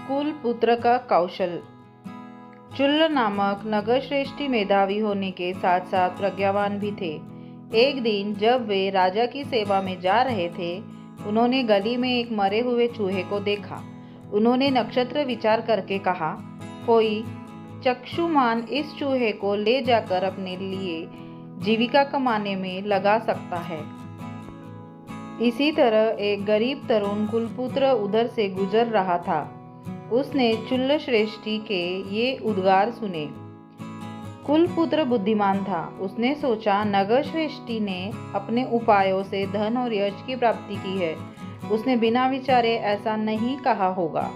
कुलपुत्र का कौशल। चुल्ल नामक नगरश्रेष्ठी मेधावी होने के साथ साथ प्रज्ञावान भी थे। एक दिन जब वे राजा की सेवा में जा रहे थे, उन्होंने गली में एक मरे हुए चूहे को देखा। उन्होंने नक्षत्र विचार करके कहा, कोई चक्षुमान इस चूहे को ले जाकर अपने लिए जीविका कमाने में लगा सकता है। इसी तरह एक गरीब तरुण कुलपुत्र उधर से गुजर रहा था। उसने चुल्ल श्रेष्ठी के ये उद्गार सुने। कुलपुत्र बुद्धिमान था। उसने सोचा, नगर श्रेष्ठी ने अपने उपायों से धन और यश की प्राप्ति की है। उसने बिना विचारे ऐसा नहीं कहा होगा।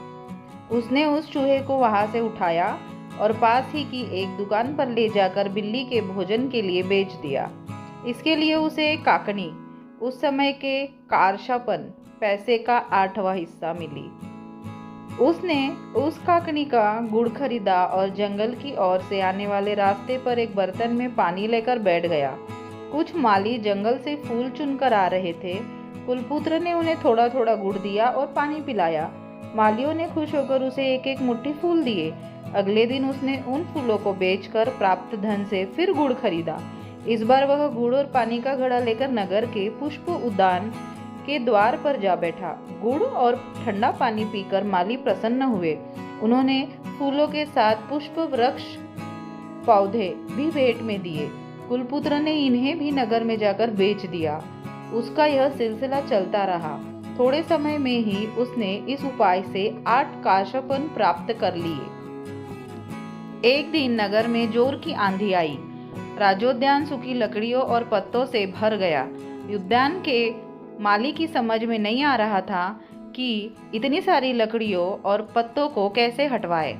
उसने उस चूहे को वहां से उठाया और पास ही की एक दुकान पर ले जाकर बिल्ली के भोजन के लिए बेच दिया। इसके लिए उसे एक काकनी, उस समय के कारशापन पैसे का 8वां हिस्सा मिली। उसने उस काकनी का गुड़ खरीदा और जंगल की ओर से आने वाले रास्ते पर एक बर्तन में पानी लेकर बैठ गया। कुछ माली जंगल से फूल चुनकर आ रहे थे। कुलपुत्र ने उन्हें थोड़ा थोड़ा गुड़ दिया और पानी पिलाया। मालियों ने खुश होकर उसे एक एक मुट्ठी फूल दिए। अगले दिन उसने उन फूलों को बेचकर प्राप्त धन से फिर गुड़ खरीदा। इस बार वह गुड़ और पानी का घड़ा लेकर नगर के पुष्प उद्यान के द्वार पर जा बैठा। गुड़ और ठंडा पानी पीकर माली प्रसन्न हुए। उन्होंने फूलों के साथ पुष्प वृक्ष पौधे भी भेंट में दिए। कुलपुत्र ने इन्हें भी नगर में जाकर बेच दिया। उसका यह सिलसिला चलता रहा। थोड़े समय में ही उसने इस उपाय से 8 कारशापन प्राप्त कर लिए। एक दिन नगर में जोर की आंधी आई। राजोद्यान सूखी लकड़ियों और पत्तों से भर गया। उद्यान के माली की समझ में नहीं आ रहा था कि इतनी सारी लकड़ियों और पत्तों को कैसे हटवाए।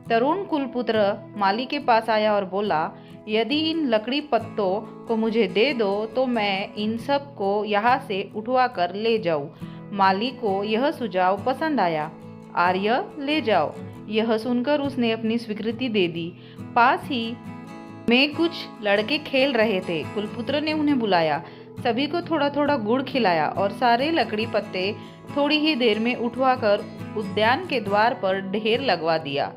तरुण कुलपुत्र माली के पास आया और बोला, यदि इन लकड़ी पत्तों को मुझे दे दो तो मैं इन सब को यहाँ से उठवा कर ले जाऊँ। माली को यह सुझाव पसंद आया। आर्य, ले जाओ। यह सुनकर उसने अपनी स्वीकृति दे दी। पास ही में कुछ लड़के खेल रहे थे। कुलपुत्र ने उन्हें बुलाया, सभी को थोड़ा थोड़ा गुड़ खिलाया और सारे लकड़ी पत्ते थोड़ी ही देर में उठवाकर उद्यान के द्वार पर ढेर लगवा दिया।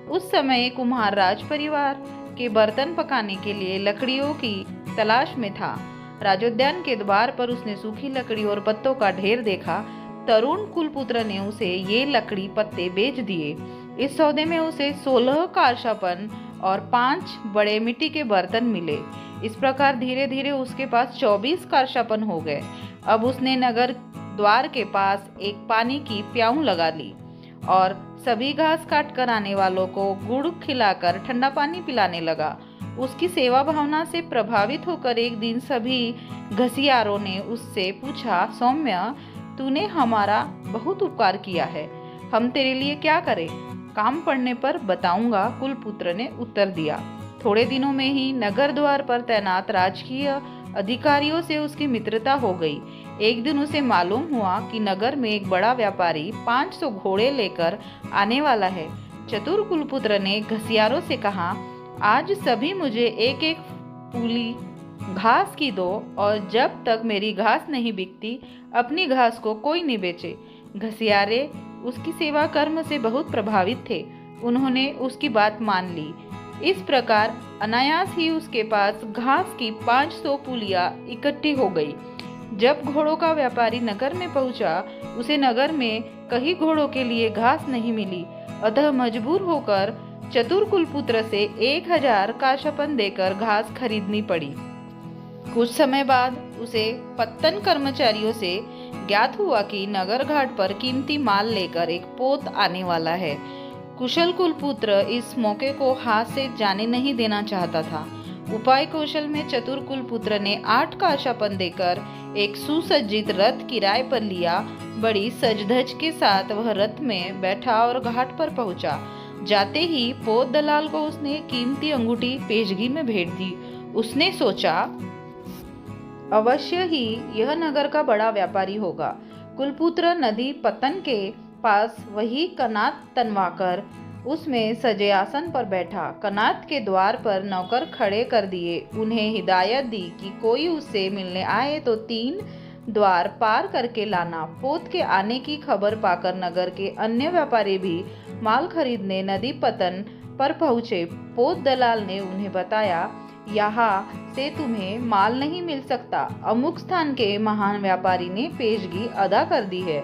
उस समय कुम्हार राज परिवार के बर्तन पकाने के लिए लकड़ियों की तलाश में था। राजोद्यान के द्वार पर उसने सूखी लकड़ी और पत्तों का ढेर देखा। तरुण कुलपुत्र ने उसे ये लकड़ी पत्ते बेच दिए। इस सौदे में उसे 16 कारशापन और 5 बड़े मिट्टी के बर्तन मिले। इस प्रकार धीरे धीरे उसके पास 24 कारशापन हो गए। अब उसने नगर द्वार के पास एक पानी की प्याऊ लगा ली और सभी घास काट कर आने वालों को गुड़ खिलाकर ठंडा पानी पिलाने लगा। उसकी सेवा भावना से प्रभावित होकर एक दिन सभी घसियारों ने उससे पूछा, सौम्य, तूने हमारा बहुत उपकार किया है, हम तेरे लिए क्या करें? काम पड़ने पर बताऊंगा, कुलपुत्र ने उत्तर दिया। थोड़े दिनों में ही नगर द्वार पर तैनात राजकीय अधिकारियों से उसकी मित्रता हो गई। एक दिन उसे मालूम हुआ कि नगर में एक बड़ा व्यापारी 500 घोड़े लेकर आने वाला है। चतुर कुलपुत्र ने घसियारों से कहा, आज सभी मुझे एक एक पूली घास की दो और जब तक मेरी घास नहीं बिकती अपनी घास को कोई नहीं बेचे। घसियारे उसकी सेवा कर्म से बहुत प्रभावित थे। उन्होंने उसकी बात मान ली। इस प्रकार अनायास ही उसके पास घास की 500 पुलियां इकट्ठी हो गई। जब घोड़ों का व्यापारी नगर में पहुंचा, उसे नगर में कहीं घोड़ों के लिए घास नहीं मिली। अतः मजबूर होकर चतुर कुलपुत्र से 1000 कारशापन देकर घास खरीदनी पड़ी। कुछ समय बाद उसे पत्तन कर्मचारियों से ज्ञात हुआ कि नगर घाट पर कीमती माल लेकर एक पोत आने वाला है। कुशल कुलपुत्र इस मौके को हाथ से जाने नहीं देना चाहता था। उपाय कौशल में चतुर कुलपुत्र ने 8 कारशापन देकर एक सुसज्जित रथ किराए पर लिया। बड़ी सजधज के साथ वह रथ में बैठा और घाट पर पहुंचा। जाते ही पोत दलाल को उसने कीमती अंगूठी पेशगी में भेंट दी। उसने सोचा, अवश्य ही यह नगर का बड़ा व्यापारी होगा। कुलपुत्र नदी पतन के पास वही कनात तनवाकर उसमें सजे आसन पर बैठा। कनात के द्वार पर नौकर खड़े कर दिए। उन्हें हिदायत दी कि कोई उससे मिलने आए तो 3 द्वार पार करके लाना। पोत के आने की खबर पाकर नगर के अन्य व्यापारी भी माल खरीदने नदी पतन पर पहुंचे। पोत दलाल ने उन्हें बताया, यहाँ से तुम्हें माल नहीं मिल सकता। अमुक स्थान के महान व्यापारी ने पेशगी अदा कर दी है।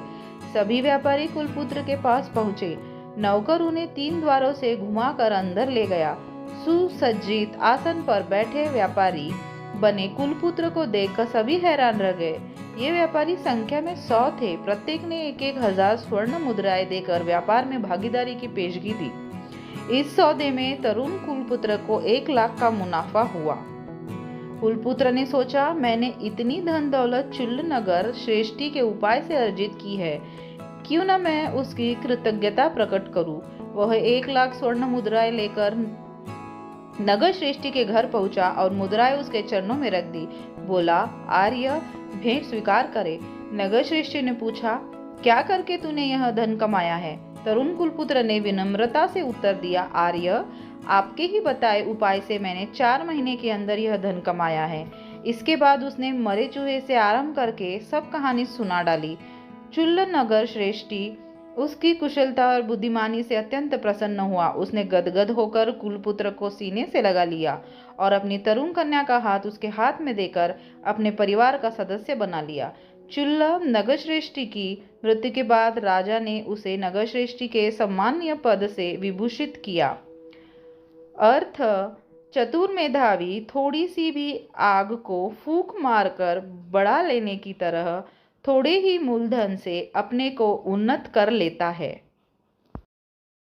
सभी व्यापारी कुलपुत्र के पास पहुंचे। नौकर उन्हें 3 द्वारों से घुमाकर अंदर ले गया। सुसज्जित आसन पर बैठे व्यापारी बने कुलपुत्र को देखकर सभी हैरान रह गए। ये व्यापारी संख्या में 100 थे। प्रत्येक ने 1,000 स्वर्ण मुद्राएं देकर व्यापार में भागीदारी की पेशगी दी। इस सौदे में तरुण कुलपुत्र को 1 लाख का मुनाफा हुआ। कुलपुत्र ने सोचा, मैंने इतनी धन दौलत चुल्ल नगर श्रेष्ठी के उपाय से अर्जित की है, क्यों न मैं उसकी कृतज्ञता प्रकट करूं। वह 1 लाख स्वर्ण मुद्राएं लेकर नगर श्रेष्ठी के घर पहुंचा और मुद्राएं उसके चरणों में रख दी। बोला, आर्य, भेंट स्वीकार करे। नगर श्रेष्ठी ने पूछा, क्या करके तूने यह धन कमाया है? तरुण कुलपुत्र ने विनम्रता से उत्तर दिया, आर्य, आपके ही बताए उपाय से मैंने 4 महीने के अंदर यह धन कमाया है। इसके बाद उसने मरे चूहे से आरंभ करके सब कहानी सुना डाली। चुल्ल नगर श्रेष्ठी उसकी कुशलता और बुद्धिमानी से अत्यंत प्रसन्न हुआ। उसने गदगद होकर कुलपुत्र को सीने से लगा लिया और अपनी तरुण कन्या का हाथ उसके हाथ में देकर अपने परिवार का सदस्य बना लिया। चुल्ल नगरश्रेष्ठी की मृत्यु के बाद राजा ने उसे नगरश्रेष्ठी के सम्मानीय पद से विभूषित किया। अर्थ, चतुर मेधावी थोड़ी सी भी आग को फूंक मारकर बढ़ा लेने की तरह थोड़े ही मूलधन से अपने को उन्नत कर लेता है।